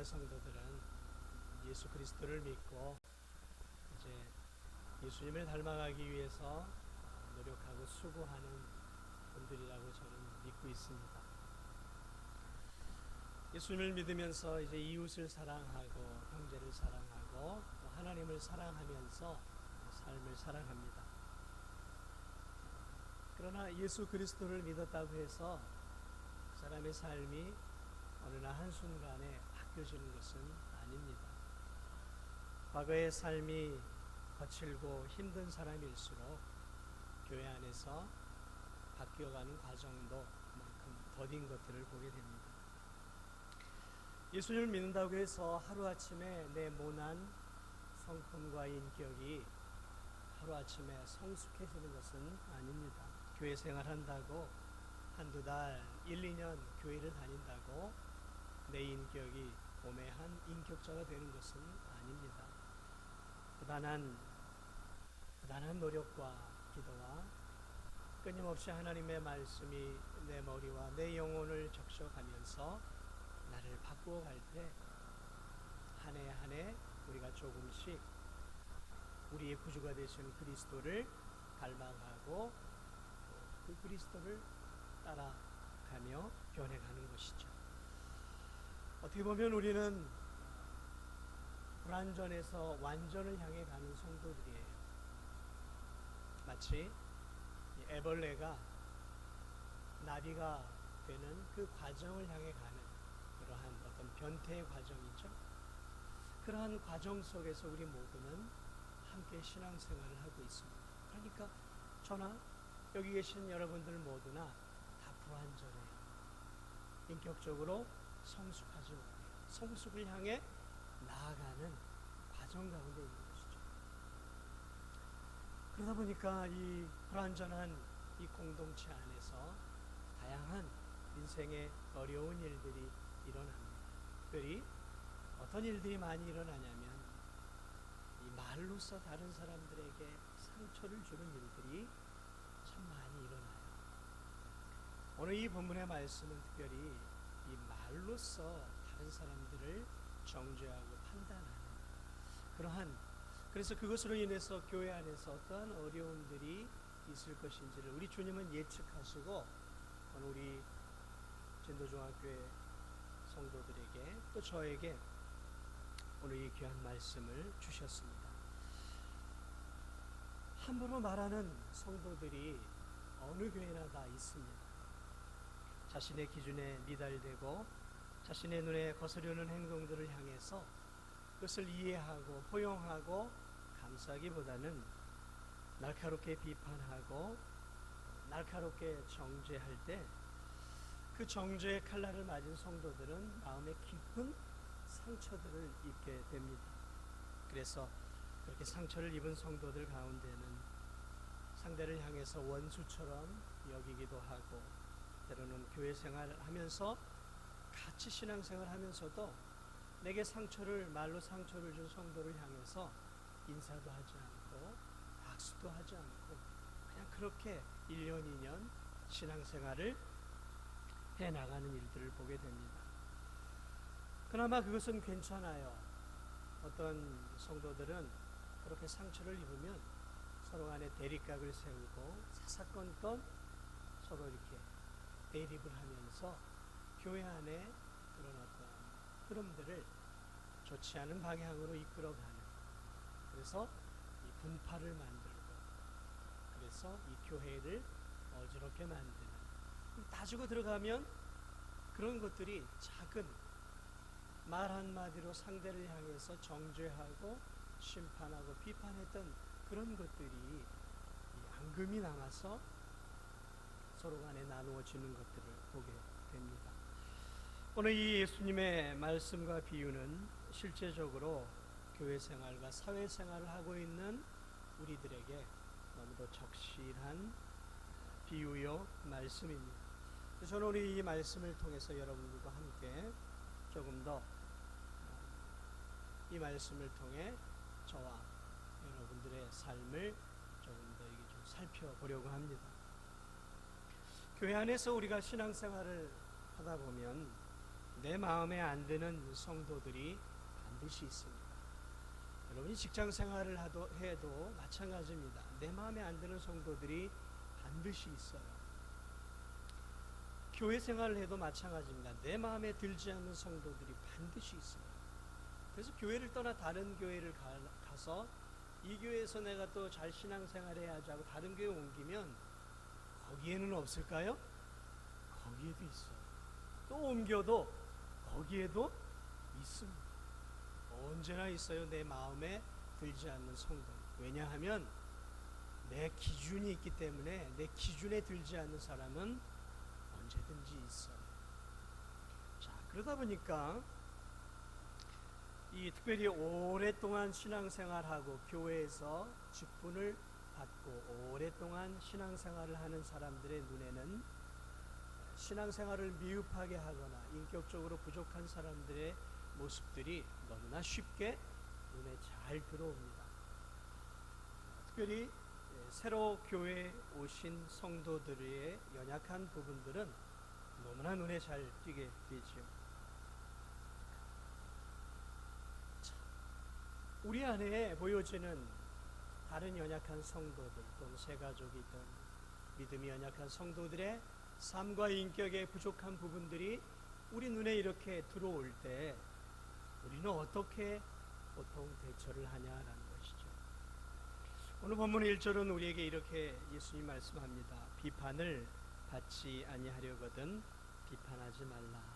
성도들은 예수 그리스도를 믿고 이제 예수님을 닮아가기 위해서 노력하고 수고하는 분들이라고 저는 믿고 있습니다. 예수님을 믿으면서 이제 이웃을 사랑하고 형제를 사랑하고 또 하나님을 사랑하면서 삶을 살아갑니다. 그러나 예수 그리스도를 믿었다고 해서 그 사람의 삶이 어느 날 한순간에 바뀌어지는 것은 아닙니다. 과거의 삶이 거칠고 힘든 사람일수록 교회 안에서 바뀌어가는 과정도 그만큼 더딘 것들을 보게 됩니다. 예수님을 믿는다고 해서 하루아침에 내 모난 성품과 인격이 하루아침에 성숙해지는 것은 아닙니다. 교회 생활한다고 한두 달, 1, 2년 교회를 다닌다고 내 인격이 오매한 인격자가 되는 것은 아닙니다. 부단한 노력과 기도와 끊임없이 하나님의 말씀이 내 머리와 내 영혼을 적셔가면서 나를 바꾸어 갈 때 한 해 한 해 우리가 조금씩 우리의 구주가 되신 그리스도를 닮아가고 그 그리스도를 따라가며 변해가는 것이죠. 어떻게 보면 우리는 불완전에서 완전을 향해 가는 성도들이에요. 마치 애벌레가 나비가 되는 그 과정을 향해 가는 그러한 어떤 변태의 과정이죠. 그러한 과정 속에서 우리 모두는 함께 신앙생활을 하고 있습니다. 그러니까 저나 여기 계신 여러분들 모두나 다 불완전해요. 인격적으로 성숙하지 못해요. 성숙을 향해 나아가는 과정 가운데 있는 것이죠. 그러다 보니까 이 불완전한 이 공동체 안에서 다양한 인생의 어려운 일들이 일어납니다. 특별히 어떤 일들이 많이 일어나냐면 이 말로써 다른 사람들에게 상처를 주는 일들이 참 많이 일어나요. 오늘 이 본문의 말씀은 특별히 이 말로써 다른 사람들을 정죄하고 판단하는 그래서 그것으로 인해서 교회 안에서 어떠한 어려움들이 있을 것인지를 우리 주님은 예측하시고 오늘 우리 진도중학교의 성도들에게 또 저에게 오늘 이 귀한 말씀을 주셨습니다. 함부로 말하는 성도들이 어느 교회나 다 있습니다. 자신의 기준에 미달되고 자신의 눈에 거스르는 행동들을 향해서 그것을 이해하고 포용하고 감싸기보다는 날카롭게 비판하고 날카롭게 정죄할 때 그 정죄의 칼날을 맞은 성도들은 마음에 깊은 상처들을 입게 됩니다. 그래서 그렇게 상처를 입은 성도들 가운데는 상대를 향해서 원수처럼 여기기도 하고 때로는 교회 생활하면서 같이 신앙생활 하면서도 내게 말로 상처를 준 성도를 향해서 인사도 하지 않고 악수도 하지 않고 그냥 그렇게 1년, 2년 신앙생활을 해나가는 일들을 보게 됩니다. 그나마 그것은 괜찮아요. 어떤 성도들은 그렇게 상처를 입으면 서로 간에 대립각을 세우고 사사건건 서로 이렇게 대립을 하면서 교회 안에 그런 어떤 흐름들을 좋지 않은 방향으로 이끌어가는, 그래서 이 분파를 만들고 그래서 이 교회를 어지럽게 만드는, 따지고 들어가면 그런 것들이 작은 말 한마디로 상대를 향해서 정죄하고 심판하고 비판했던 그런 것들이 앙금이 남아서 서로 간에 나누어지는 것들을 보게 됩니다. 오늘 이 예수님의 말씀과 비유는 실제적으로 교회 생활과 사회 생활을 하고 있는 우리들에게 너무도 적실한 비유요 말씀입니다. 저는 오늘 이 말씀을 통해서 여러분들과 함께 조금 더 이 말씀을 통해 저와 여러분들의 삶을 조금 더 좀 살펴보려고 합니다. 교회 안에서 우리가 신앙생활을 하다 보면 내 마음에 안 드는 성도들이 반드시 있습니다. 여러분이 직장 생활을 해도 마찬가지입니다. 내 마음에 안 드는 성도들이 반드시 있어요. 교회 생활을 해도 마찬가지입니다. 내 마음에 들지 않는 성도들이 반드시 있어요. 그래서 교회를 떠나 다른 교회를 가서 이 교회에서 내가 또 잘 신앙생활 해야지 하고 다른 교회 옮기면 거기에는 없을까요? 거기에도 있어요. 또 옮겨도 거기에도 있습니다. 언제나 있어요. 내 마음에 들지 않는 성도. 왜냐하면 내 기준이 있기 때문에 내 기준에 들지 않는 사람은 언제든지 있어요. 자, 그러다 보니까 이 특별히 오랫동안 신앙생활하고 교회에서 직분을 받고 오랫동안 신앙생활을 하는 사람들의 눈에는 신앙생활을 미흡하게 하거나 인격적으로 부족한 사람들의 모습들이 너무나 쉽게 눈에 잘 들어옵니다. 특별히 새로 교회에 오신 성도들의 연약한 부분들은 너무나 눈에 잘 띄게 되지요. 우리 안에 보여지는 다른 연약한 성도들 또는 새가족이든 믿음이 연약한 성도들의 삶과 인격의 부족한 부분들이 우리 눈에 이렇게 들어올 때 우리는 어떻게 보통 대처를 하냐라는 것이죠. 오늘 본문 1절은 우리에게 이렇게 예수님 말씀합니다. 비판을 받지 아니하려거든 비판하지 말라.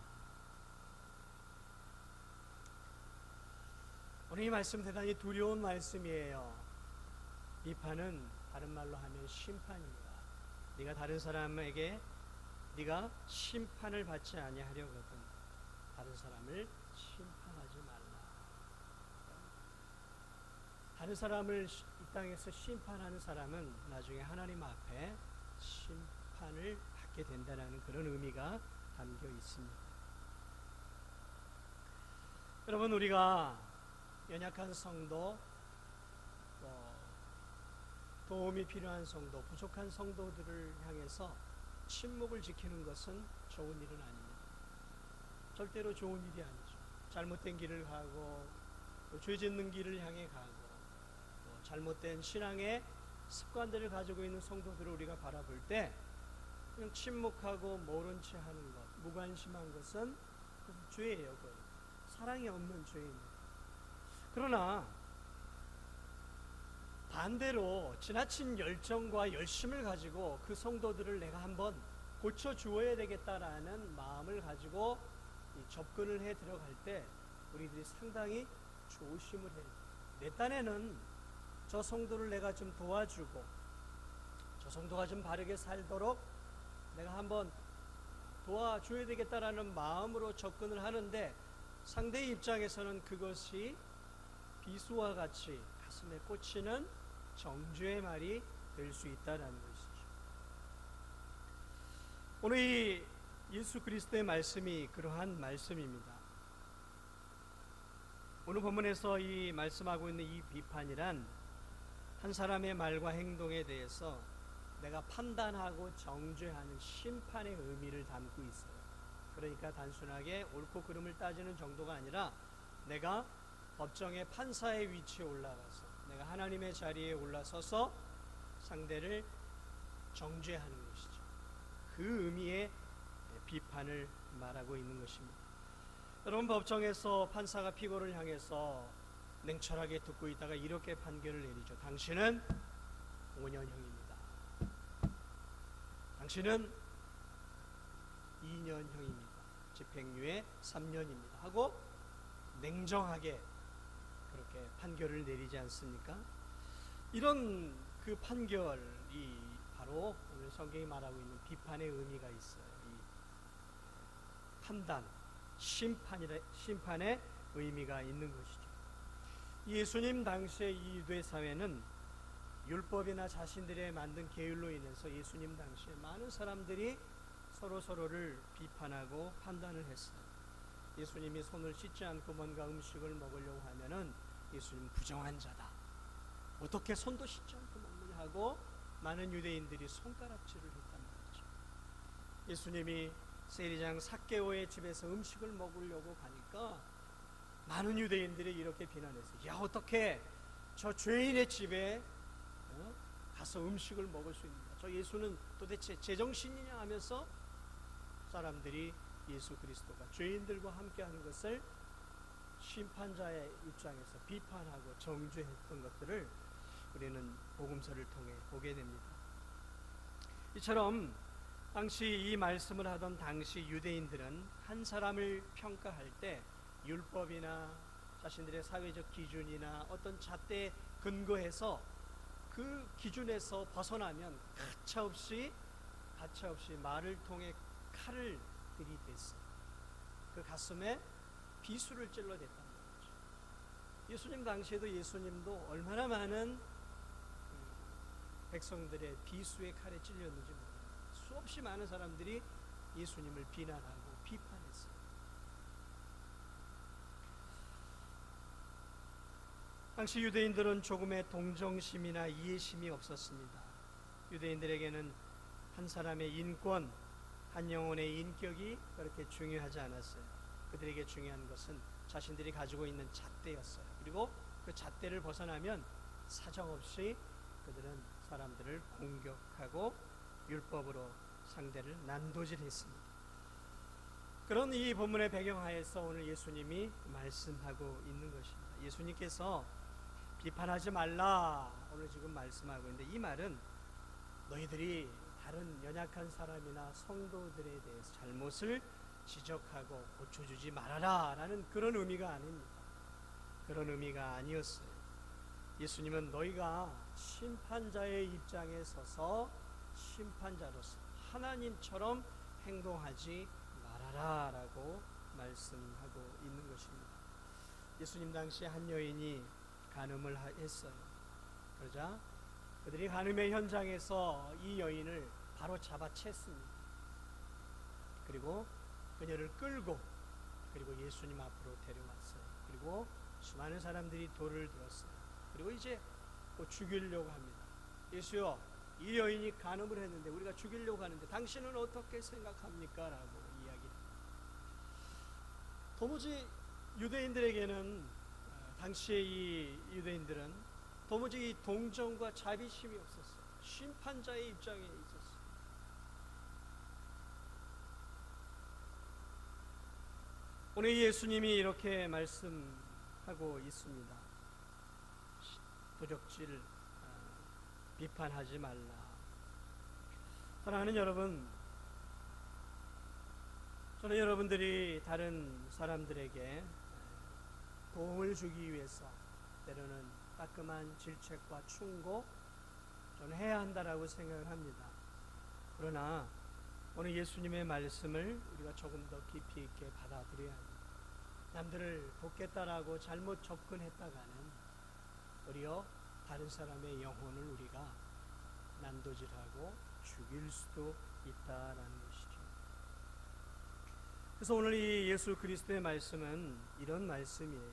오늘 이 말씀 대단히 두려운 말씀이에요. 비판은 다른 말로 하면 심판입니다. 네가 다른 사람에게 네가 심판을 받지 아니하려거든 다른 사람을 심판하지 말라. 다른 사람을 이 땅에서 심판하는 사람은 나중에 하나님 앞에 심판을 받게 된다는 그런 의미가 담겨 있습니다. 여러분, 우리가 연약한 성도, 도움이 필요한 성도, 부족한 성도들을 향해서 침묵을 지키는 것은 좋은 일은 아닙니다. 절대로 좋은 일이 아니죠. 잘못된 길을 가고 또 죄 짓는 길을 향해 가고 또 잘못된 신앙의 습관들을 가지고 있는 성도들을 우리가 바라볼 때 그냥 침묵하고 모른 채 하는 것, 무관심한 것은 그것은 죄예요. 사랑이 없는 죄입니다. 그러나 반대로 지나친 열정과 열심을 가지고 그 성도들을 내가 한번 고쳐주어야 되겠다라는 마음을 가지고 접근을 해 들어갈 때 우리들이 상당히 조심을 해요. 내 딴에는 저 성도를 내가 좀 도와주고 저 성도가 좀 바르게 살도록 내가 한번 도와줘야 되겠다라는 마음으로 접근을 하는데 상대의 입장에서는 그것이 비수와 같이 가슴에 꽂히는 정죄의 말이 될 수 있다는 것이죠. 오늘 이 예수 그리스도의 말씀이 그러한 말씀입니다. 오늘 본문에서 이 말씀하고 있는 이 비판이란 한 사람의 말과 행동에 대해서 내가 판단하고 정죄하는 심판의 의미를 담고 있어요. 그러니까 단순하게 옳고 그름을 따지는 정도가 아니라 내가 법정의 판사의 위치에 올라가서 내가 하나님의 자리에 올라서서 상대를 정죄하는 것이죠. 그 의미의 비판을 말하고 있는 것입니다. 여러분, 법정에서 판사가 피고를 향해서 냉철하게 듣고 있다가 이렇게 판결을 내리죠. 당신은 5년형입니다. 당신은 2년형입니다. 집행유예 3년입니다. 하고 냉정하게 그렇게 판결을 내리지 않습니까? 이런 그 판결이 바로 오늘 성경이 말하고 있는 비판의 의미가 있어요. 이 판단, 심판의 의미가 있는 것이죠. 예수님 당시의 이 유대 사회는 율법이나 자신들의 만든 계율로 인해서 예수님 당시에 많은 사람들이 서로를 비판하고 판단을 했어요. 예수님이 손을 씻지 않고 뭔가 음식을 먹으려고 하면은 예수님 부정한 자다. 어떻게 손도 씻지 않고 먹느냐 하고 많은 유대인들이 손가락질을 했단 말이죠. 예수님이 세리장 삭개오의 집에서 음식을 먹으려고 가니까 많은 유대인들이 이렇게 비난했어요. 야, 어떻게 저 죄인의 집에 가서 음식을 먹을 수 있는가? 저 예수는 도대체 제정신이냐 하면서 사람들이 예수 그리스도가 죄인들과 함께하는 것을 심판자의 입장에서 비판하고 정죄했던 것들을 우리는 복음서를 통해 보게 됩니다. 이처럼 당시 이 말씀을 하던 당시 유대인들은 한 사람을 평가할 때 율법이나 자신들의 사회적 기준이나 어떤 잣대에 근거해서 그 기준에서 벗어나면 가차없이 말을 통해 칼을 들이댔어요. 그 가슴에 비수를 찔러댔단 말이죠. 예수님 당시에도 예수님도 얼마나 많은 백성들의 비수의 칼에 찔렸는지 모릅니다. 수없이 많은 사람들이 예수님을 비난하고 비판했어요. 당시 유대인들은 조금의 동정심이나 이해심이 없었습니다. 유대인들에게는 한 사람의 인권, 한 영혼의 인격이 그렇게 중요하지 않았어요. 그들에게 중요한 것은 자신들이 가지고 있는 잣대였어요. 그리고 그 잣대를 벗어나면 사정없이 그들은 사람들을 공격하고 율법으로 상대를 난도질했습니다. 그런 이 본문의 배경하에서 오늘 예수님이 말씀하고 있는 것입니다. 예수님께서 비판하지 말라 오늘 지금 말씀하고 있는데, 이 말은 너희들이 다른 연약한 사람이나 성도들에 대해서 잘못을 지적하고 고쳐주지 말아라 라는 그런 의미가 아닙니다. 그런 의미가 아니었어요. 예수님은 너희가 심판자의 입장에 서서 심판자로서 하나님처럼 행동하지 말아라 라고 말씀하고 있는 것입니다. 예수님 당시 한 여인이 간음을 했어요. 그러자 그들이 간음의 현장에서 이 여인을 바로 잡아챘습니다. 그리고 그녀를 끌고 그리고 예수님 앞으로 데려왔어요. 그리고 수많은 사람들이 돌을 들었어요. 그리고 이제 죽이려고 합니다. 예수여, 이 여인이 간음을 했는데 우리가 죽이려고 하는데 당신은 어떻게 생각합니까? 라고 이야기합니다. 도무지 유대인들에게는, 당시의 이 유대인들은 도무지 이 동정과 자비심이 없었어요. 심판자의 입장에 있었어요. 오늘 예수님이 이렇게 말씀하고 있습니다. 도적질 비판하지 말라. 사랑하는 여러분, 저는 여러분들이 다른 사람들에게 도움을 주기 위해서 때로는 따끔한 질책과 충고 저는 해야 한다라고 생각을 합니다. 그러나 오늘 예수님의 말씀을 우리가 조금 더 깊이 있게 받아들여야 합니다. 남들을 돕겠다라고 잘못 접근했다가는 오히려 다른 사람의 영혼을 우리가 난도질하고 죽일 수도 있다라는 것이죠. 그래서 오늘 이 예수 그리스도의 말씀은 이런 말씀이에요.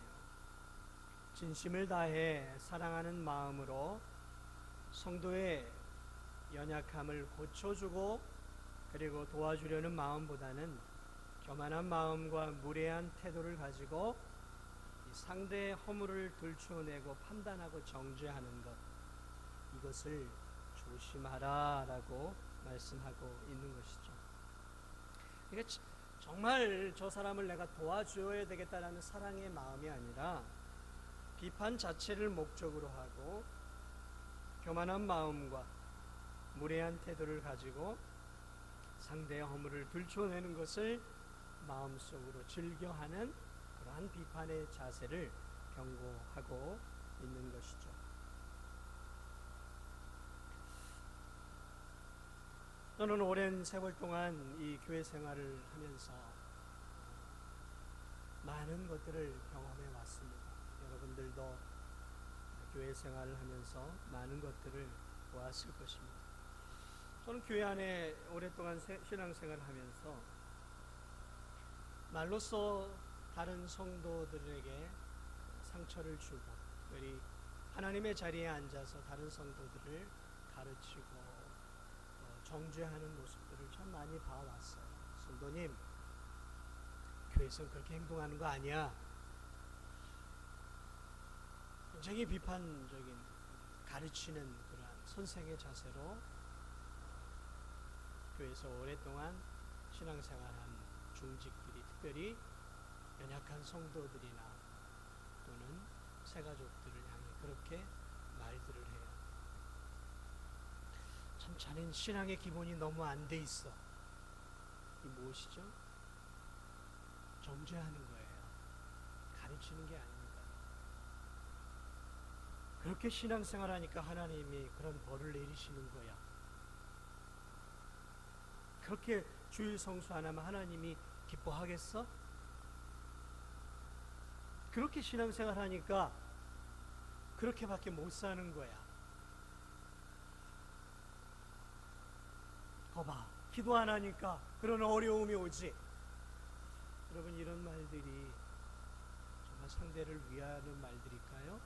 진심을 다해 사랑하는 마음으로 성도의 연약함을 고쳐주고 그리고 도와주려는 마음보다는 교만한 마음과 무례한 태도를 가지고 상대의 허물을 들추어내고 판단하고 정죄하는 것, 이것을 조심하라 라고 말씀하고 있는 것이죠. 그러니까 정말 저 사람을 내가 도와줘야 되겠다라는 사랑의 마음이 아니라 비판 자체를 목적으로 하고 교만한 마음과 무례한 태도를 가지고 상대의 허물을 들춰내는 것을 마음속으로 즐겨하는 그러한 비판의 자세를 경고하고 있는 것이죠. 저는 오랜 세월 동안 이 교회 생활을 하면서 많은 것들을 경험해 왔습니다. 여러분들도 교회 생활을 하면서 많은 것들을 보았을 것입니다. 저는 교회 안에 오랫동안 신앙생활을 하면서 말로써 다른 성도들에게 상처를 주고 특별히 하나님의 자리에 앉아서 다른 성도들을 가르치고 정죄하는 모습들을 참 많이 봐왔어요. 성도님, 교회에서는 그렇게 행동하는 거 아니야. 굉장히 비판적인 가르치는 그러한 선생의 자세로 교회에서 오랫동안 신앙생활한 중직들이, 특별히 연약한 성도들이나 또는 새가족들을 향해 그렇게 말들을 해요. 참 자넨 신앙의 기본이 너무 안 돼 있어. 이 무엇이죠? 정죄하는 거예요. 가르치는 게 아닙니다. 그렇게 신앙생활 하니까 하나님이 그런 벌을 내리시는 거야. 그렇게 주일 성수 안 하면 하나님이 기뻐하겠어? 그렇게 신앙생활 하니까 그렇게밖에 못 사는 거야. 거봐, 기도 안 하니까 그런 어려움이 오지. 여러분, 이런 말들이 정말 상대를 위하는 말들일까요?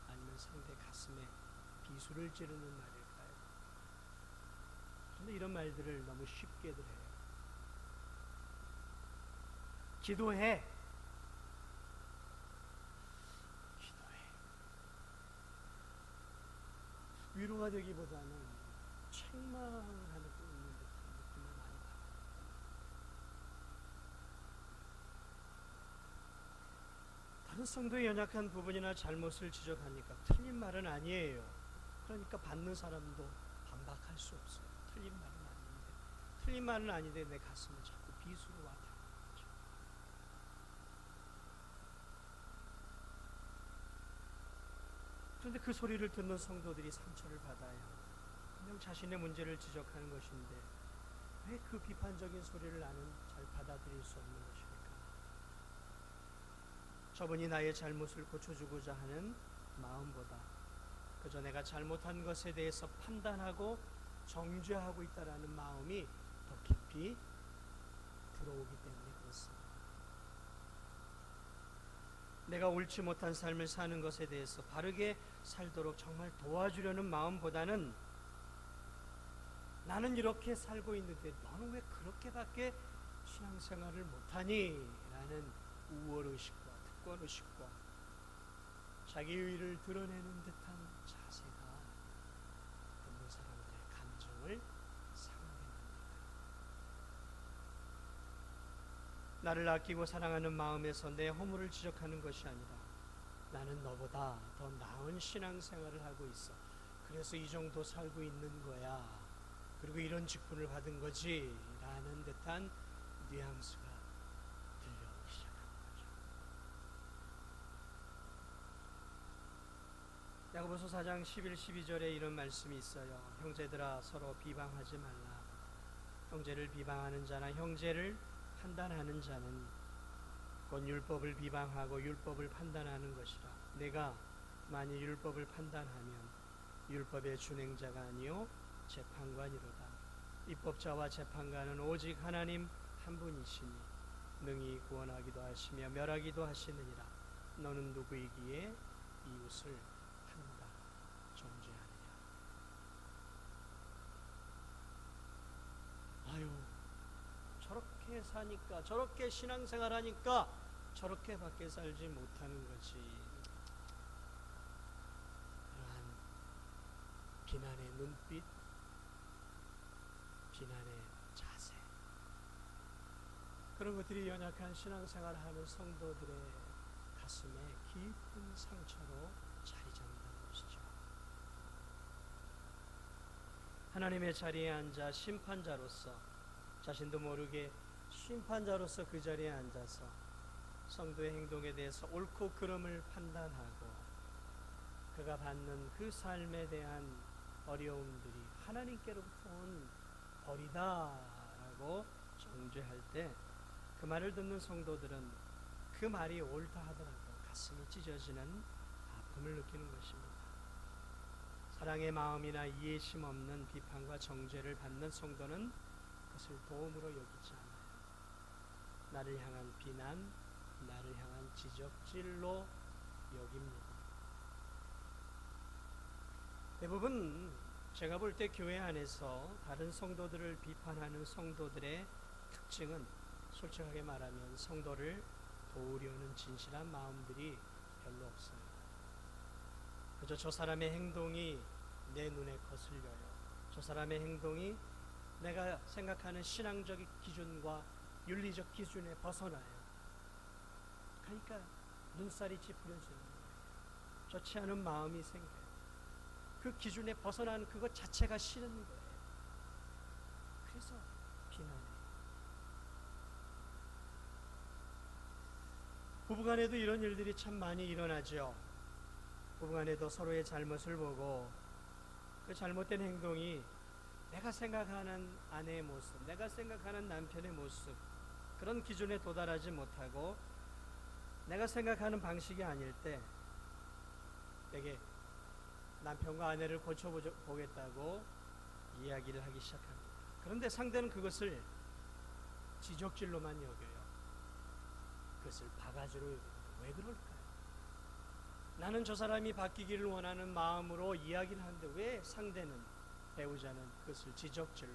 아니면 상대 가슴에 비수를 찌르는 말일까요? 그런데 이런 말들을 너무 쉽게들 해요. 기도해. 위로가 되기보다는 책망하는 있는 듯한 느낌을 많이 받아요. 다른 성도의 연약한 부분이나 잘못을 지적하니까 틀린 말은 아니에요. 그러니까 받는 사람도 반박할 수 없어요. 틀린 말은 아닌데 내 가슴을 자꾸 비수로 와닿는 거죠. 그런데 그 소리를 듣는 성도들이 상처를 받아요. 분명 자신의 문제를 지적하는 것인데 왜 그 비판적인 소리를 나는 잘 받아들일 수 없는 것일까? 저분이 나의 잘못을 고쳐주고자 하는 마음보다 그저 내가 잘못한 것에 대해서 판단하고 정죄하고 있다라는 마음이 더 깊이 들어오기 때문에 그렇습니다. 내가 옳지 못한 삶을 사는 것에 대해서 바르게 살도록 정말 도와주려는 마음보다는 나는 이렇게 살고 있는데 너는 왜 그렇게밖에 신앙생활을 못하니? 라는 우월의식과 특권의식과 자기의를 드러내는 듯한 자세가 듣는 사람들의 감정을 상해합니다. 나를 아끼고 사랑하는 마음에서 내 허물을 지적하는 것이 아니라 나는 너보다 더 나은 신앙생활을 하고 있어. 그래서 이 정도 살고 있는 거야. 그리고 이런 직분을 받은 거지 라는 듯한 뉘앙스가 들려오기 시작하는 거죠. 야고보서 4장 11, 12절에 이런 말씀이 있어요. 형제들아 서로 비방하지 말라. 형제를 비방하는 자나 형제를 판단하는 자는 곧 율법을 비방하고 율법을 판단하는 것이라. 내가 만일 율법을 판단하면 율법의 준행자가 아니요 재판관이로다. 입법자와 재판관은 오직 하나님 한 분이시니 능히 구원하기도 하시며 멸하기도 하시느니라. 너는 누구이기에 이웃을 판단 정죄하느냐. 아유, 저렇게 사니까, 저렇게 신앙생활 하니까 저렇게밖에 살지 못하는 거지. 그러한 비난의 눈빛, 비난의 자세, 그런 것들이 연약한 신앙생활을 하는 성도들의 가슴에 깊은 상처로 자리 잡는다는 것이죠. 하나님의 자리에 앉아 심판자로서 자신도 모르게 심판자로서 그 자리에 앉아서 성도의 행동에 대해서 옳고 그름을 판단하고 그가 받는 그 삶에 대한 어려움들이 하나님께로부터 온 벌이다라고 정죄할 때 그 말을 듣는 성도들은 그 말이 옳다 하더라도 가슴이 찢어지는 아픔을 느끼는 것입니다. 사랑의 마음이나 이해심 없는 비판과 정죄를 받는 성도는 그것을 도움으로 여기지 않아요. 나를 향한 비난, 나를 향한 지적질로 여깁니다. 대부분 제가 볼 때 교회 안에서 다른 성도들을 비판하는 성도들의 특징은 솔직하게 말하면 성도를 도우려는 진실한 마음들이 별로 없어요. 그저 저 사람의 행동이 내 눈에 거슬려요. 저 사람의 행동이 내가 생각하는 신앙적 기준과 윤리적 기준에 벗어나요. 그러니까 눈살이 찌푸려지는 거예요. 좋지 않은 마음이 생겨요. 그 기준에 벗어나는 그것 자체가 싫은 거예요. 그래서 비난해요. 부부간에도 이런 일들이 참 많이 일어나죠. 부부간에도 서로의 잘못을 보고 그 잘못된 행동이 내가 생각하는 아내의 모습, 내가 생각하는 남편의 모습, 그런 기준에 도달하지 못하고 내가 생각하는 방식이 아닐 때 되게 남편과 아내를 고쳐보겠다고 이야기를 하기 시작합니다. 그런데 상대는 그것을 지적질로만 여겨요. 그것을 바가지로 여겨요. 왜 그럴까요? 나는 저 사람이 바뀌기를 원하는 마음으로 이야기를 하는데 왜 상대는, 배우자는 그것을 지적질로,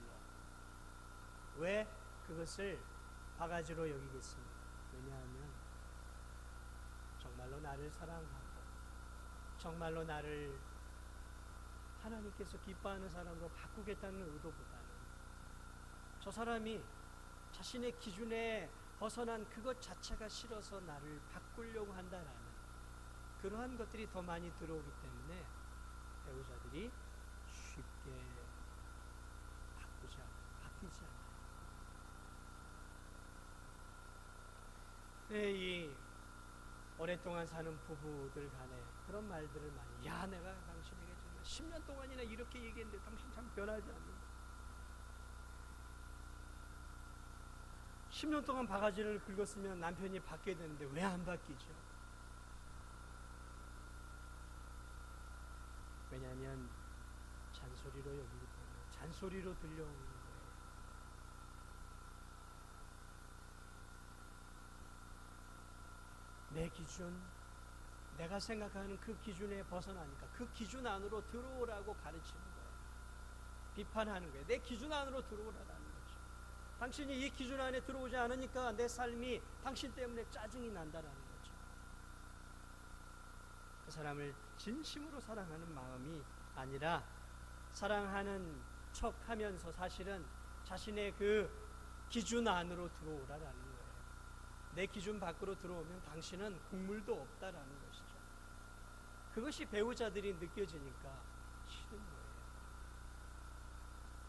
왜 그것을 바가지로 여기겠습니까? 왜냐하면 정말로 나를 사랑하고 정말로 나를 하나님께서 기뻐하는 사람으로 바꾸겠다는 의도보다는 저 사람이 자신의 기준에 벗어난 그것 자체가 싫어서 나를 바꾸려고 한다라는 그러한 것들이 더 많이 들어오기 때문에 배우자들이 쉽게 바뀌지 않아요. 네, 이 오랫동안 사는 부부들 간에 그런 말들을 많이, 야, 내가 당신에게 정말 10년 동안이나 이렇게 얘기했는데 당신 참 변하지 않는다. 10년 동안 바가지를 긁었으면 남편이 바뀌어야 되는데 왜 안 바뀌죠? 왜냐하면 잔소리로 여기기 때문에, 잔소리로 들려오는 거예요. 내 기준, 내가 생각하는 그 기준에 벗어나니까 그 기준 안으로 들어오라고 가르치는 거예요. 비판하는 거예요. 내 기준 안으로 들어오라는 거죠. 당신이 이 기준 안에 들어오지 않으니까 내 삶이 당신 때문에 짜증이 난다라는 거죠. 그 사람을 진심으로 사랑하는 마음이 아니라 사랑하는 척 하면서 사실은 자신의 그 기준 안으로 들어오라라는 거예요. 내 기준 밖으로 들어오면 당신은 국물도 없다라는 것이죠. 그것이 배우자들이 느껴지니까 싫은 거예요.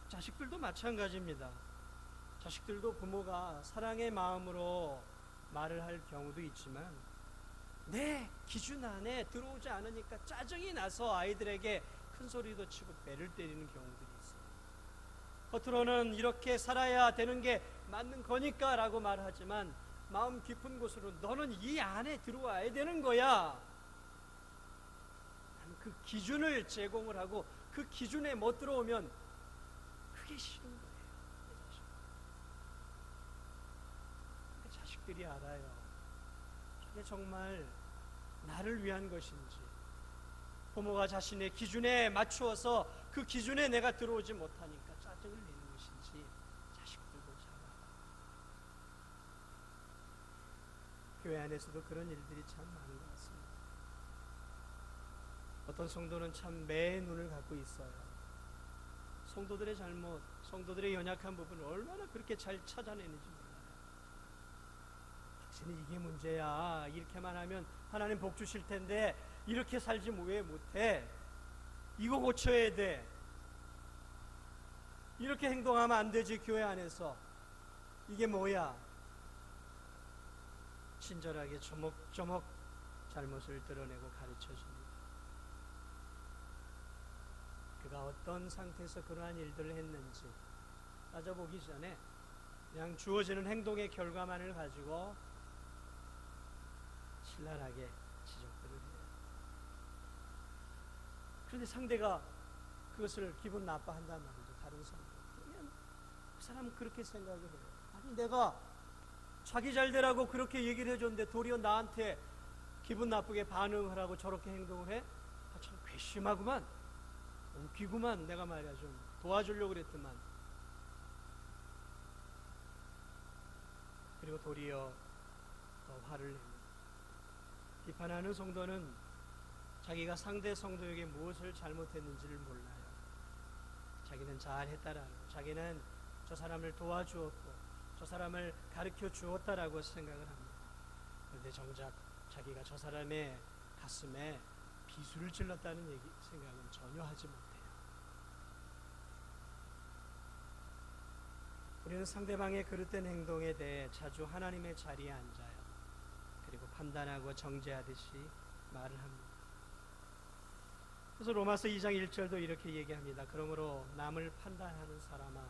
자식들도 마찬가지입니다. 자식들도 부모가 사랑의 마음으로 말을 할 경우도 있지만 내 기준 안에 들어오지 않으니까 짜증이 나서 아이들에게 큰 소리도 치고 배를 때리는 경우들이 있어요. 겉으로는 이렇게 살아야 되는 게 맞는 거니까 라고 말하지만 마음 깊은 곳으로 너는 이 안에 들어와야 되는 거야. 나는 그 기준을 제공을 하고 그 기준에 못 들어오면 그게 싫은 거예요. 내 자식들이 알아요. 저게 정말 나를 위한 것인지, 부모가 자신의 기준에 맞추어서 그 기준에 내가 들어오지 못하니까 짜증을 내는 것인지 자식들도 잘 알아요. 교회 안에서도 그런 일들이 참 많은 것 같습니다. 어떤 성도는 참 매의 눈을 갖고 있어요. 성도들의 잘못, 성도들의 연약한 부분을 얼마나 그렇게 잘 찾아내는지 몰라요. 당신은 이게 문제야. 이렇게만 하면 하나님 복 주실 텐데 이렇게 살지 왜 못해? 이거 고쳐야 돼. 이렇게 행동하면 안 되지. 교회 안에서 이게 뭐야? 친절하게 조목조목 잘못을 드러내고 가르쳐줍니다. 그가 어떤 상태에서 그러한 일들을 했는지 따져보기 전에 그냥 주어지는 행동의 결과만을 가지고 신랄하게 지적들을 해요. 그런데 상대가 그것을 기분 나빠한단 말이죠. 다른 사람. 그러면 그 사람은 그렇게 생각을 해요. 아니, 내가 자기 잘 되라고 그렇게 얘기를 해줬는데 도리어 나한테 기분 나쁘게 반응을 하고 저렇게 행동을 해? 아, 참 괘씸하구만. 웃기구만. 내가 말이야 좀 도와주려고 그랬더만. 그리고 도리어 더 화를 냅니다. 비판하는 성도는 자기가 상대 성도에게 무엇을 잘못했는지를 몰라요. 자기는 잘했다라고, 자기는 저 사람을 도와주었고 저 사람을 가르쳐 주었다라고 생각을 합니다. 그런데 정작 자기가 저 사람의 가슴에 비수를 찔렀다는 생각은 전혀 하지 못해요. 우리는 상대방의 그릇된 행동에 대해 자주 하나님의 자리에 앉아요. 그리고 판단하고 정죄하듯이 말을 합니다. 그래서 로마서 2장 1절도 이렇게 얘기합니다. 그러므로 남을 판단하는 사람아,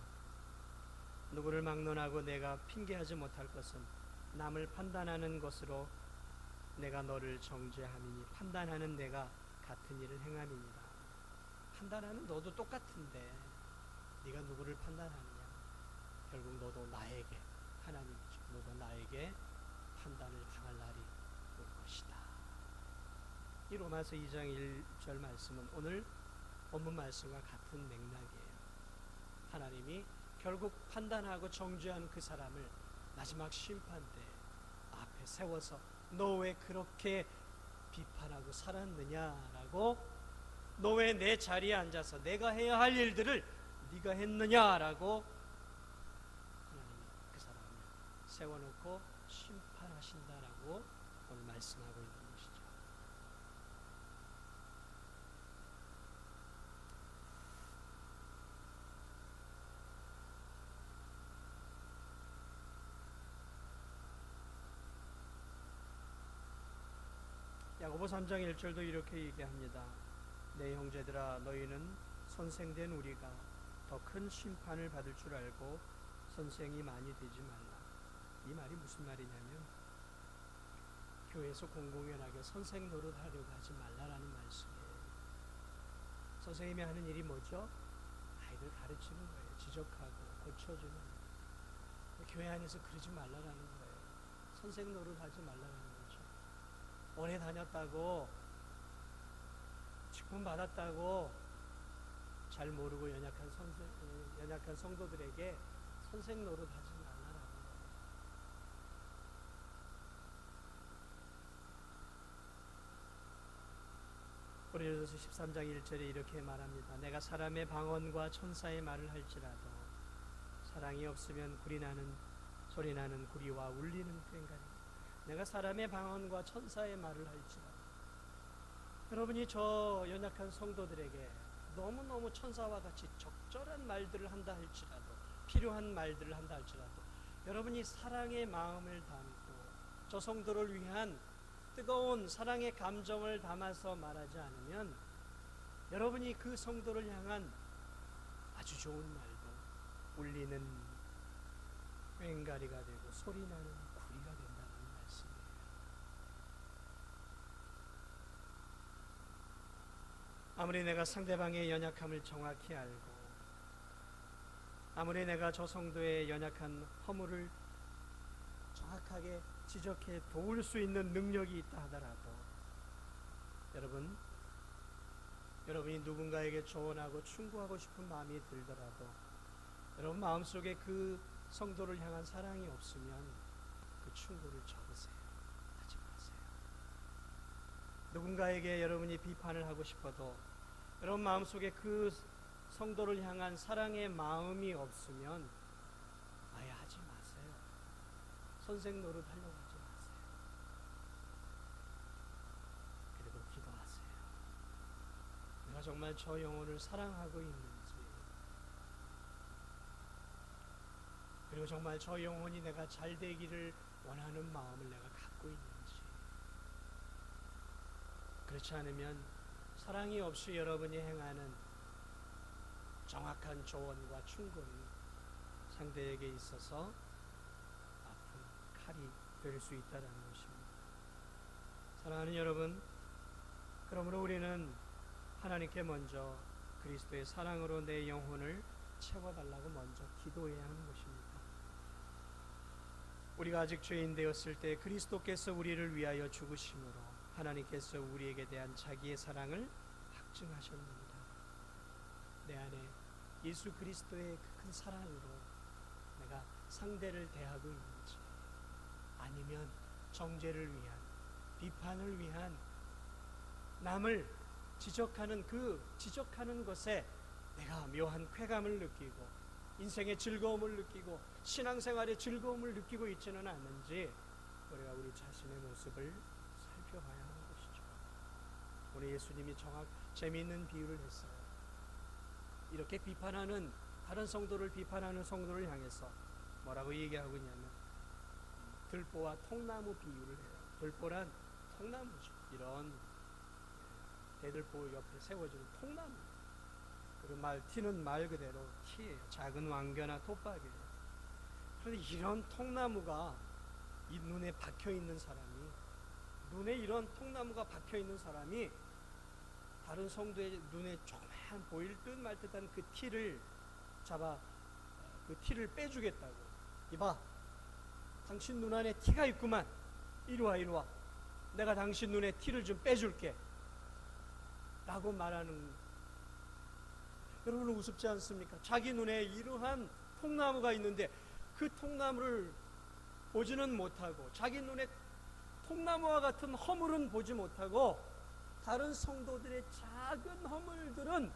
누구를 막론하고 내가 핑계하지 못할 것은 남을 판단하는 것으로 내가 너를 정죄함이니 판단하는 내가 같은 일을 행함이니라. 판단하는 너도 똑같은데 네가 누구를 판단하느냐? 결국 너도 나에게, 하나님이죠, 너도 나에게 판단을 당할 날이 올 것이다. 이 로마서 2장 1절 말씀은 오늘 본문 말씀과 같은 맥락이에요. 하나님이 결국 판단하고 정죄한 그 사람을 마지막 심판 때 앞에 세워서 너 왜 그렇게 비판하고 살았느냐라고, 너 왜 내 자리에 앉아서 내가 해야 할 일들을 네가 했느냐라고 하나님이 그 사람을 세워놓고 심판하신다라고 오늘 말씀하고 있는 것이죠. 야고보 3장 1절도 이렇게 얘기합니다. 내 형제들아, 너희는 선생된 우리가 더 큰 심판을 받을 줄 알고 선생이 많이 되지 말라. 이 말이 무슨 말이냐면 교회에서 공공연하게 선생 노릇하려고 하지 말라라는 말씀이에요. 선생님이 하는 일이 뭐죠? 아이들 가르치는 거예요. 지적하고 고쳐주는 거예요. 교회 안에서 그러지 말라라는 거예요. 선생 노릇하지 말라라는 거죠. 오래 다녔다고, 직분 받았다고 잘 모르고 연약한 성도들에게 선생 노릇하지 말라라는 거예요. 고린도서 13장 1절에 이렇게 말합니다. 내가 사람의 방언과 천사의 말을 할지라도 사랑이 없으면 소리 나는 구리와 울리는 꽹과리. 내가 사람의 방언과 천사의 말을 할지라도, 여러분이 저 연약한 성도들에게 너무너무 천사와 같이 적절한 말들을 한다 할지라도, 필요한 말들을 한다 할지라도, 여러분이 사랑의 마음을 담고 저 성도를 위한 뜨거운 사랑의 감정을 담아서 말하지 않으면 여러분이 그 성도를 향한 아주 좋은 말도 울리는 꽹과리가 되고 소리나는 구리가 된다는 말씀이에요. 아무리 내가 상대방의 연약함을 정확히 알고, 아무리 내가 저 성도의 연약한 허물을 정확하게 지적해 도울 수 있는 능력이 있다 하더라도, 여러분이 누군가에게 조언하고 충고하고 싶은 마음이 들더라도 여러분 마음속에 그 성도를 향한 사랑이 없으면 그 충고를 접으세요. 하지 마세요. 누군가에게 여러분이 비판을 하고 싶어도 여러분 마음속에 그 성도를 향한 사랑의 마음이 없으면 아예 하지 마세요. 선생 노릇 하려고 하지 마세요. 그리고 기도하세요. 내가 정말 저 영혼을 사랑하고 있는지, 그리고 정말 저 영혼이 내가 잘 되기를 원하는 마음을 내가 갖고 있는지. 그렇지 않으면 사랑이 없이 여러분이 행하는 정확한 조언과 충고는 상대에게 있어서 아픈 칼이 될 수 있다는 것입니다. 사랑하는 여러분, 그러므로 우리는 하나님께 먼저 그리스도의 사랑으로 내 영혼을 채워달라고 먼저 기도해야 하는 것입니다. 우리가 아직 죄인 되었을 때 그리스도께서 우리를 위하여 죽으심으로 하나님께서 우리에게 대한 자기의 사랑을 확증하셨습니다. 내 안에 예수 그리스도의 그 큰 사랑으로 내가 상대를 대하고 있는지, 아니면 정죄를 위한, 비판을 위한, 남을 지적하는 그 지적하는 것에 내가 묘한 쾌감을 느끼고 인생의 즐거움을 느끼고 신앙생활의 즐거움을 느끼고 있지는 않는지 우리가 우리 자신의 모습을 살펴봐야 하는 것이죠. 오늘 예수님이 재미있는 비유를 했어요. 이렇게 비판하는, 다른 성도를 비판하는 성도를 향해서 뭐라고 얘기하고 있냐면 들보와 통나무 비유를 해요. 들보란 통나무죠. 이런 대들보 옆에 세워지는 통나무. 그리고 티는 말 그대로 티예요. 작은 왕겨나 톱밥이에요. 그런데 이런 통나무가 이 눈에 박혀 있는 사람이, 눈에 이런 통나무가 박혀 있는 사람이 다른 성도의 눈에 조그만 보일 듯 말 듯한 그 티를 잡아 그 티를 빼주겠다고. 이봐, 당신 눈 안에 티가 있구만. 이리 와, 이리 와. 내가 당신 눈에 티를 좀 빼줄게. 라고 말하는. 여러분은 우습지 않습니까? 자기 눈에 이러한 통나무가 있는데 그 통나무를 보지는 못하고, 자기 눈에 통나무와 같은 허물은 보지 못하고, 다른 성도들의 작은 허물들은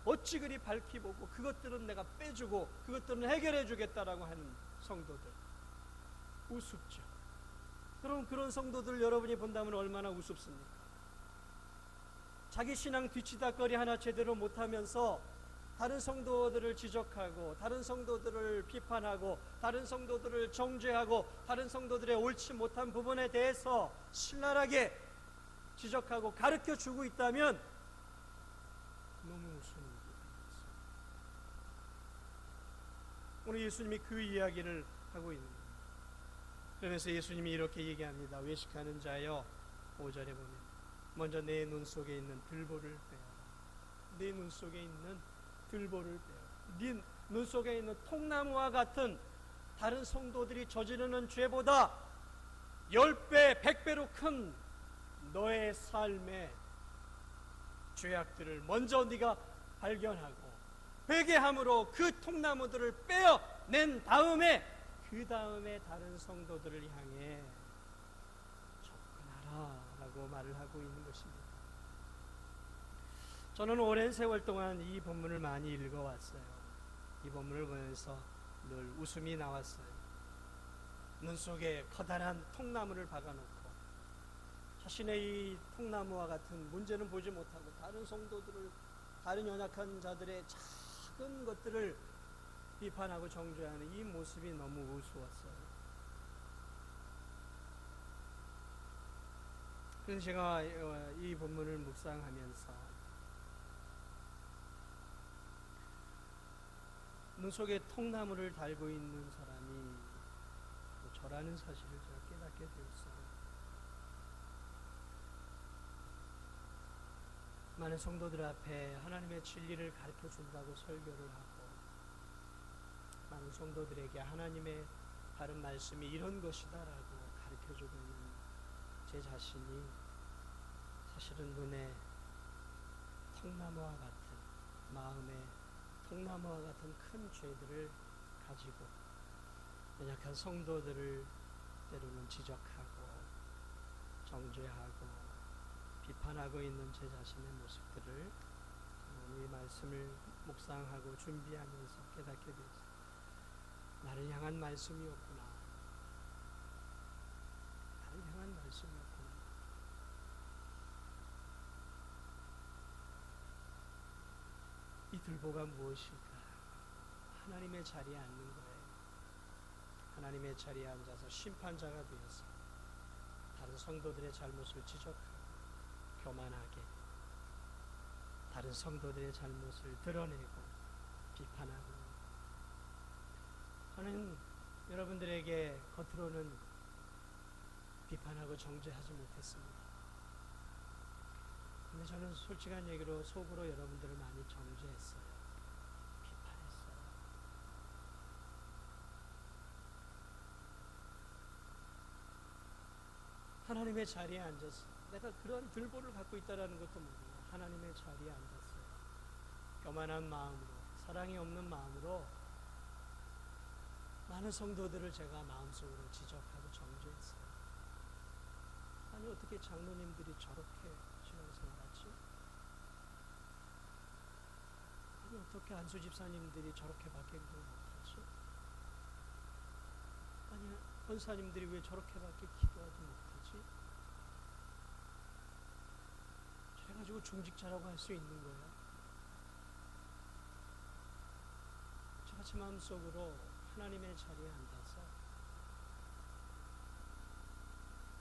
어찌 그리 밝히 보고 그것들은 내가 빼주고 그것들은 해결해 주겠다라고 하는 성도들, 우습죠. 여러분, 그런 성도들 여러분이 본다면 얼마나 우습습니까? 자기 신앙 뒤치다거리 하나 제대로 못하면서 다른 성도들을 지적하고 다른 성도들을 비판하고 다른 성도들을 정죄하고 다른 성도들의 옳지 못한 부분에 대해서 신랄하게 지적하고 가르쳐 주고 있다면 너무 우스운 일입니다. 오늘 예수님이 그 이야기를 하고 있는 거예요. 그러면서 예수님이 이렇게 얘기합니다. 외식하는 자여, 5절에 보면 먼저 내 눈 속에 있는 들보를 빼어라. 내 눈 속에 있는 들보를 빼어라. 네 눈 속에 있는 통나무와 같은 다른 성도들이 저지르는 죄보다 10배, 100배로 큰 너의 삶의 죄악들을 먼저 네가 발견하고 회개함으로 그 통나무들을 빼어낸 다음에 그 다음에 다른 성도들을 향해 접근하라 라고 말을 하고 있는 것입니다. 저는 오랜 세월 동안 이 본문을 많이 읽어왔어요. 이 본문을 보면서 늘 웃음이 나왔어요. 눈 속에 커다란 통나무를 박아놓고 자신의 이 통나무와 같은 문제는 보지 못하고 다른 성도들을, 다른 연약한 자들의 작은 것들을 비판하고 정죄하는 이 모습이 너무 우스웠어요. 그래서 제가 이 본문을 묵상하면서 눈 속에 통나무를 달고 있는 사람이 저라는 사실을 제가 깨닫게 되었어요. 많은 성도들 앞에 하나님의 진리를 가르쳐 준다고 설교를 하고, 많은 성도들에게 하나님의 바른 말씀이 이런 것이다라고 가르쳐 주고 있는 제 자신이 사실은 눈에 통나무와 같은, 마음에 통나무와 같은 큰 죄들을 가지고 연약한 성도들을 때로는 지적하고 정죄하고 비판하고 있는 제 자신의 모습들을 오늘 이 말씀을 묵상하고 준비하면서 깨닫게 되었습니다. 나를 향한 말씀이었구나. 나를 향한 말씀이었구나. 이 들보가 무엇일까? 하나님의 자리에 앉는 거예요. 하나님의 자리에 앉아서 심판자가 되어서 다른 성도들의 잘못을 지적하고 교만하게 다른 성도들의 잘못을 드러내고 비판하고. 저는 여러분들에게 겉으로는 비판하고 정죄하지 못했습니다. 근데 저는 솔직한 얘기로 속으로 여러분들을 많이 정죄했어요. 비판했어요. 하나님의 자리에 앉았어. 내가 그런 들보를 갖고 있다는 것도 모르고 하나님의 자리에 앉았어요. 교만한 마음으로, 사랑이 없는 마음으로 많은 성도들을 제가 마음속으로 지적하고 정죄했어요. 아니 어떻게 장로님들이 저렇게 신앙생활하지? 아니 어떻게 안수 집사님들이 저렇게밖에 행동 못하지? 아니 권사님들이 왜 저렇게밖에 기도하지 못하지? 그래가지고 중직자라고 할 수 있는 거예요. 제가 제 마음속으로 하나님의 자리에 앉아서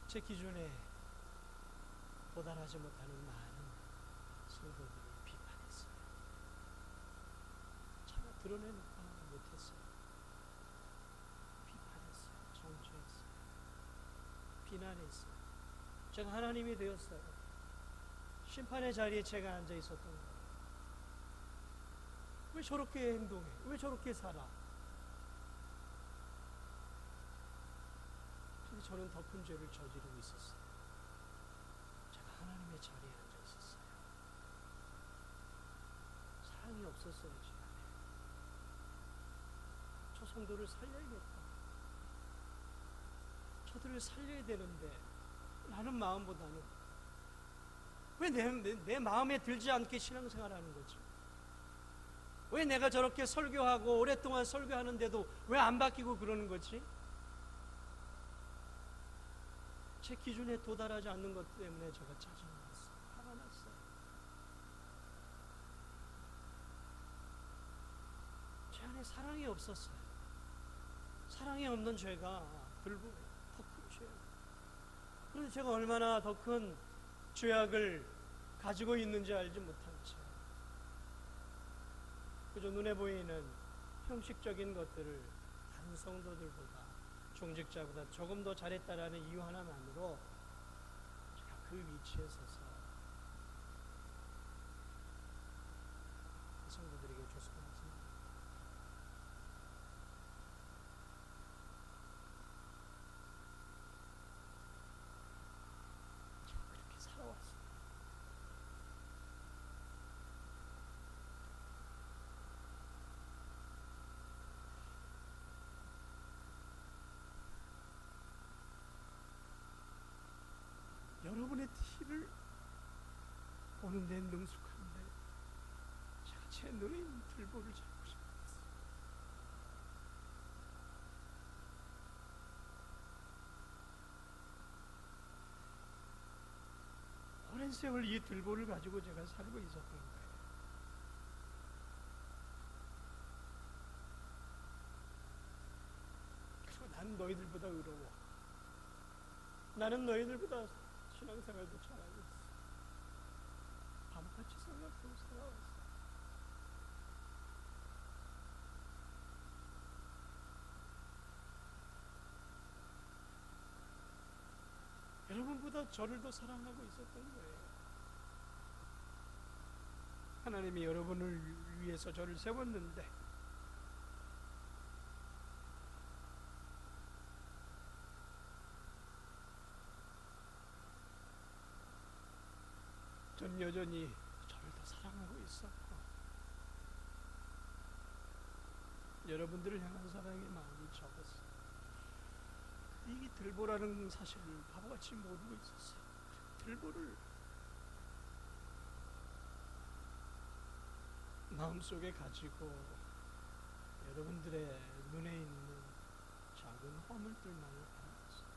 제 기준에 도달하지 못하는 많은 성도들을 비판했어요. 차마 드러내놓고 못했어요. 비판했어요. 정죄했어요. 비난했어요. 제가 하나님이 되었어요. 심판의 자리에 제가 앉아 있었던 거예요. 왜 저렇게 행동해? 왜 저렇게 살아? 근데 저는 더 큰 죄를 저지르고 있었어요. 제가 하나님의 자리에 앉아 있었어요. 사랑이 없었어요, 제 안에. 저 성도를 살려야겠다. 저들을 살려야 되는데 라는 마음보다는 왜 내 마음에 들지 않게 신앙생활하는 거지? 왜 내가 저렇게 설교하고 오랫동안 설교하는데도 왜 안 바뀌고 그러는 거지? 제 기준에 도달하지 않는 것 때문에 제가 짜증이 났어요. 화가 났어요. 제 안에 사랑이 없었어요. 사랑이 없는 죄가 들고 더 큰 죄예요. 그런데 제가 얼마나 더 큰 죄악을 가지고 있는지 알지 못한 채 그저 눈에 보이는 형식적인 것들을 다른 성도들보다 종직자보다 조금 더 잘했다라는 이유 하나만으로 제가 그 위치에 서서 그 성도들에게 조숙하지 제가 그렇게 살아왔어요. 여러분의 티를 보는 데 능숙한데 제가 제 눈에 있는 들보를 잡고 싶었어요. 오랜 세월 이 들보를 가지고 제가 살고 있었던 거예요. 그리고 난 너희들보다 의로워. 나는 너희들보다 신앙생활도 잘하고 있어. 밤같이 생각하고 살아왔어. 여러분보다 저를 더 사랑하고 있었던 거예요. 하나님이 여러분을 위해서 저를 세웠는데 전 여전히 저를 더 사랑하고 있었고 여러분들을 향한 사랑의 마음이 적었어요. 이 들보라는 사실을 바보같이 모르고 있었어요. 들보를 마음속에 가지고 여러분들의 눈에 있는 작은 허물들만을 바라봤어요.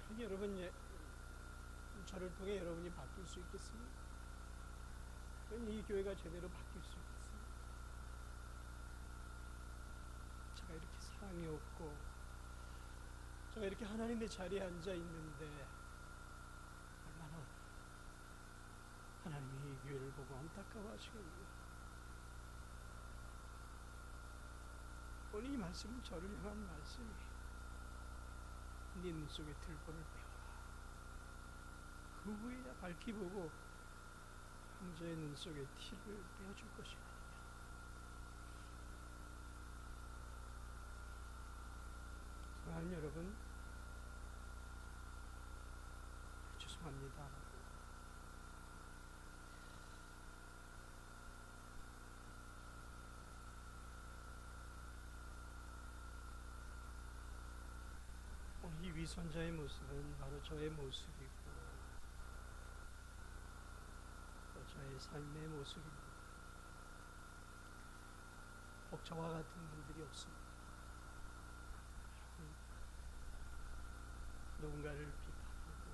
그러니 여러분 저를 통해 여러분이 바뀔 수 있겠습니까? 이 교회가 제대로 바뀔 수 있겠습니까? 제가 이렇게 사랑이 없고 제가 이렇게 하나님의 자리에 앉아 있는데 얼마나 하나님이 이 교회를 보고 안타까워하시겠네요. 오늘 이 말씀은 저를 향한 말씀이에요. 네 눈 속에 들보를 빼어라. 그 후에 밝히 보고 형제의 눈 속에 티를 빼어줄 것이 아니냐. 사랑하는 여러분, 죄송합니다. 오늘 이 선자의 모습은 바로 저의 모습이고 또 저의 삶의 모습입니다. 혹 저와 같은 분들이 없습니다. 누군가를 비판하고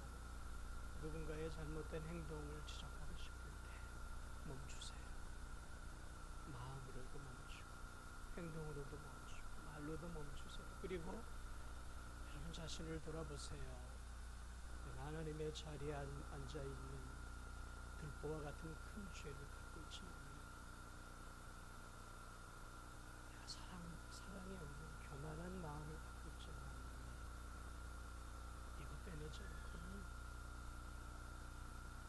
누군가의 잘못된 행동을 지적하고 싶을 때 멈추세요. 마음으로도 멈추고 행동으로도 멈추고 말로도 멈추세요. 그리고 여러분 자신을 돌아보세요. 내가 하나님의 자리에 앉아있는 들보와 같은 큰 죄를 갖고 있지만 내가 사랑이 없는 교만한 마음을 갖고 있지만 이거 빼내지 않고는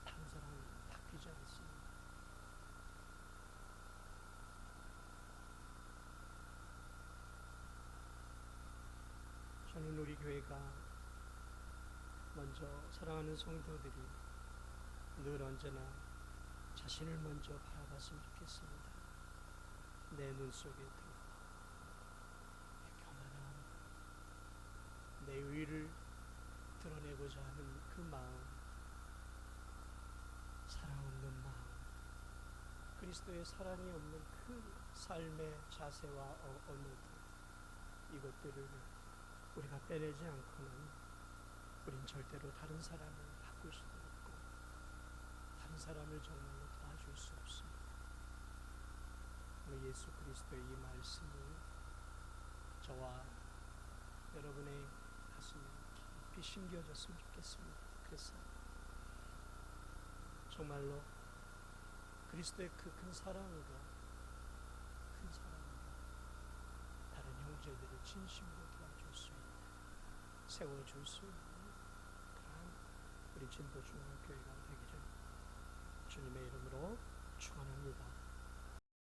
다른 사람은 바뀌지 않습니다. 저는 우리 교회가 먼저 사랑하는 성도들이 늘 언제나 자신을 먼저 바라봤으면 좋겠습니다. 내 눈 속에 들고 내 교만함, 내 의를 드러내고자 하는 그 마음, 사랑 없는 마음, 그리스도의 사랑이 없는 그 삶의 자세와 언어들, 이것들을 우리가 빼내지 않고는 우린 절대로 다른 사람을 바꿀 수도 없고 다른 사람을 정말로 도와줄 수 없습니다. 오늘 예수 그리스도의 이 말씀을 저와 여러분의 가슴에 깊이 심겨졌으면 좋겠습니다. 그래서 정말로 그리스도의 그 큰 사랑으로 다른 형제들을 진심으로 도와줄 수 있는, 세워줄 수 있는 그러한 우리 진도중앙교회가